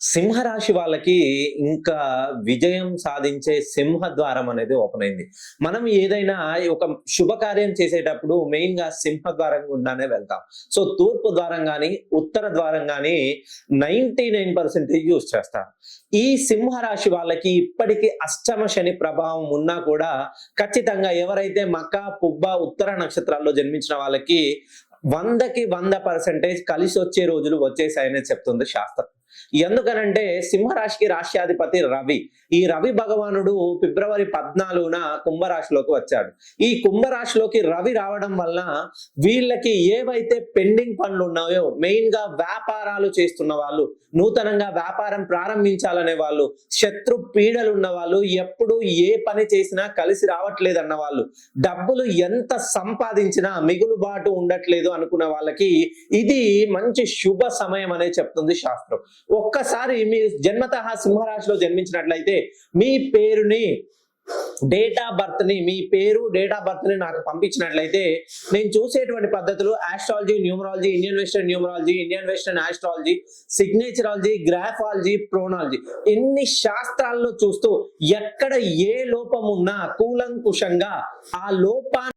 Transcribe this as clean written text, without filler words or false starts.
సింహరాశి వాళ్ళకి ఇంకా విజయం సాధించే సింహద్వారం అనేది ఓపెన్ అయింది. మనం ఏదైనా ఒక శుభకార్యం చేసేటప్పుడు మెయిన్‌గా సింహద్వారం గుండానే వెళ్తాం. సో, తూర్పు ద్వారం గాని, ఉత్తర ద్వారం గాని 99% యూజ్ చేస్తారు. ఈ సింహరాశి వాళ్ళకి ఇప్పటికి అష్టమ శని ప్రభావం ఉన్నా కూడా ఖచ్చితంగా ఎవరైతే మక, పుబ్బ, ఉత్తర నక్షత్రాల్లో జన్మించిన వాళ్ళకి 100కి 100% కలిసొచ్చే రోజులు వచ్చేసాయనే చెప్తుంది శాస్త్రం. ఎందుకనంటే సింహరాశికి రాశ్యాధిపతి రవి. ఈ రవి భగవానుడు ఫిబ్రవరి 14న కుంభరాశిలోకి వచ్చాడు. ఈ కుంభరాశిలోకి రవి రావడం వల్ల వీళ్ళకి ఏవైతే పెండింగ్ పనులు ఉన్నాయో మెయిన్‌గా వ్యాపారాలు చేస్తున్న వాళ్ళు, నూతనంగా వ్యాపారం ప్రారంభించాలనే వాళ్ళు, శత్రు పీడలు ఉన్న వాళ్ళు, ఎప్పుడు ఏ పని చేసినా కలిసి రావట్లేదన్న వాళ్ళు, డబ్బులు ఎంత సంపాదించినా మిగులుబాటు ఉండట్లేదు అనుకున్న వాళ్ళకి ఇది మంచి శుభ సమయం అనే చెప్తుంది శాస్త్రం. ఒక్కసారి మీరు జన్మతః సింహరాశిలో జన్మించినట్లయితే మీ పేరుని డేట్ ఆఫ్ బర్త్ ని మీ పేరు డేట్ ఆఫ్ బర్త్ ని నాకు పంపించినట్లయితే నేను చూసేటువంటి పద్ధతులు astrology, numerology, Indian western numerology, Indian western astrology, signatureology, graphology, ప్రోనాలజీ ఎన్ని శాస్త్రాల్లో చూస్తూ ఎక్కడ ఏ లోపం ఉన్నా కూలంకుషంగా ఆ లోపాన్ని